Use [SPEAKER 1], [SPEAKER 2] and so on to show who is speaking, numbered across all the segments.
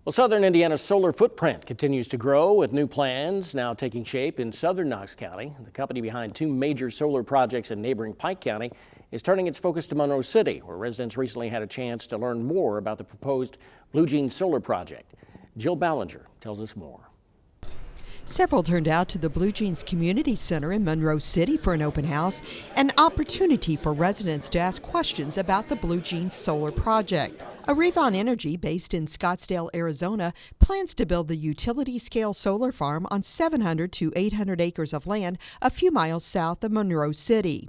[SPEAKER 1] Well, southern Indiana's solar footprint continues to grow with new plans now taking shape in southern Knox County. The company behind two major solar projects in neighboring Pike County is turning its focus to Monroe City, where residents recently had a chance to learn more about the proposed Blue Jeans solar project. Jill Ballinger tells us more.
[SPEAKER 2] Several turned out to the Blue Jeans Community Center in Monroe City for an open house, an opportunity for residents to ask questions about the Blue Jeans solar project. Arevon Energy, based in Scottsdale, Arizona, plans to build the utility-scale solar farm on 700 to 800 acres of land a few miles south of Monroe City.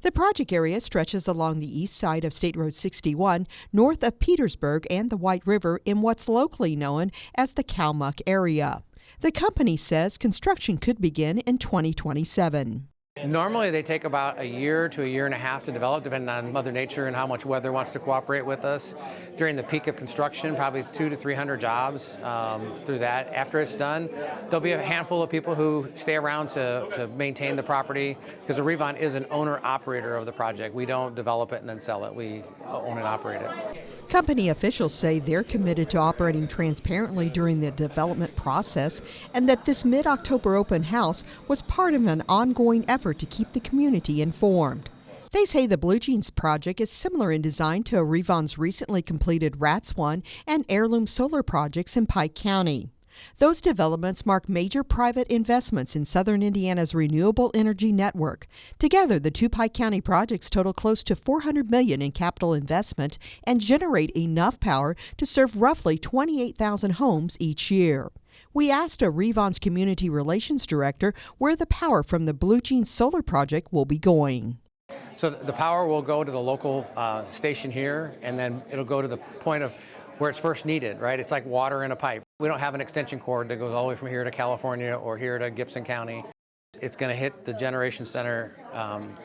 [SPEAKER 2] The project area stretches along the east side of State Road 61, north of Petersburg and the White River in what's locally known as the Kalmuck area. The company says construction could begin in 2027.
[SPEAKER 3] Normally they take about a year to a year and a half to develop, depending on Mother Nature and how much weather wants to cooperate with us. During the peak of construction, probably 200 to 300 jobs through that. After it's done, there'll be a handful of people who stay around to maintain the property, because Arevon is an owner-operator of the project. We don't develop it and then sell it. We own and operate it.
[SPEAKER 2] Company officials say they're committed to operating transparently during the development process, and that this mid-October open house was part of an ongoing effort to keep the community informed. They say the Blue Jeans project is similar in design to Arevon's recently completed Rats 1 and Heirloom solar projects in Pike County. Those developments mark major private investments in southern Indiana's renewable energy network. Together, the two Pike County projects total close to $400 million in capital investment and generate enough power to serve roughly 28,000 homes each year. We asked Arevon's Community Relations Director where the power from the Blue Jeans solar project will be going.
[SPEAKER 3] So the power will go to the local station here, and then it'll go to the point of where it's first needed, right? It's like water in a pipe. We don't have an extension cord that goes all the way from here to California or here to Gibson County. It's going to hit the generation center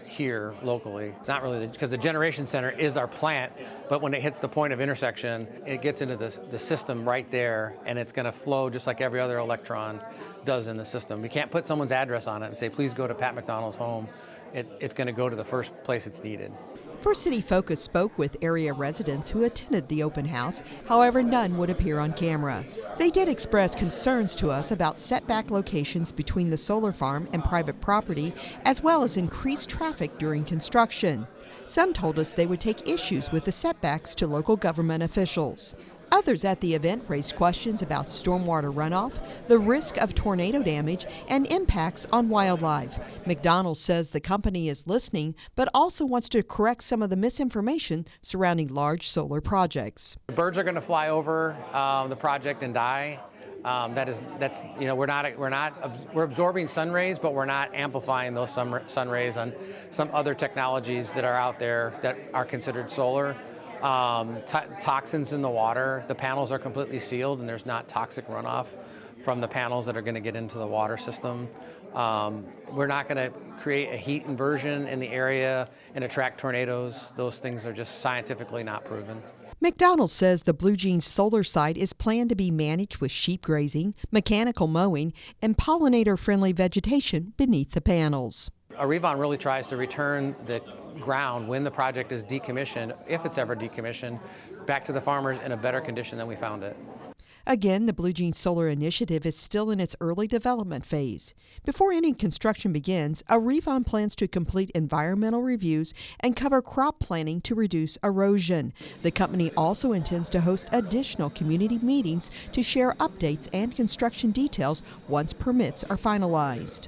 [SPEAKER 3] here locally. It's not really because the generation center is our plant, but when it hits the point of intersection, it gets into the system right there, and it's going to flow just like every other electron does in the system. We can't put someone's address on it and say, please go to Pat McDonald's home. It's going to go to the first place it's needed.
[SPEAKER 2] First City Focus spoke with area residents who attended the open house. However, none would appear on camera. They did express concerns to us about setback locations between the solar farm and private property, as well as increased traffic during construction. Some told us they would take issues with the setbacks to local government officials. Others at the event raised questions about stormwater runoff, the risk of tornado damage, and impacts on wildlife. McDonald's says the company is listening, but also wants to correct some of the misinformation surrounding large solar projects.
[SPEAKER 3] The birds are going to fly over the project and die. We're absorbing sun rays, but we're not amplifying those sun rays on some other technologies that are out there that are considered solar. Toxins in the water. The panels are completely sealed, and there's not toxic runoff from the panels that are going to get into the water system. We're not going to create a heat inversion in the area and attract tornadoes. Those things are just scientifically not proven.
[SPEAKER 2] McDonald's says the Blue Jeans solar site is planned to be managed with sheep grazing, mechanical mowing, and pollinator-friendly vegetation beneath the panels.
[SPEAKER 3] Arevon really tries to return the ground when the project is decommissioned, if it's ever decommissioned, back to the farmers in a better condition than we found it.
[SPEAKER 2] Again, the Blue Jeans Solar Initiative is still in its early development phase. Before any construction begins, Arevon plans to complete environmental reviews and cover crop planting to reduce erosion. The company also intends to host additional community meetings to share updates and construction details once permits are finalized.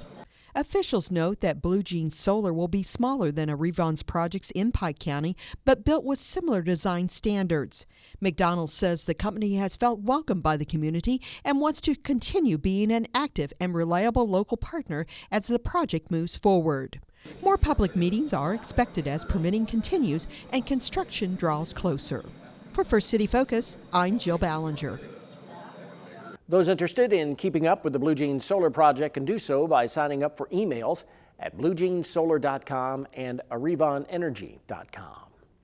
[SPEAKER 2] Officials note that Blue Jeans Solar will be smaller than Arevon's projects in Pike County, but built with similar design standards. McDonald's says the company has felt welcomed by the community and wants to continue being an active and reliable local partner as the project moves forward. More public meetings are expected as permitting continues and construction draws closer. For First City Focus, I'm Jill Ballinger.
[SPEAKER 1] Those interested in keeping up with the Blue Jeans Solar Project can do so by signing up for emails at bluejeanssolar.com and arevonenergy.com.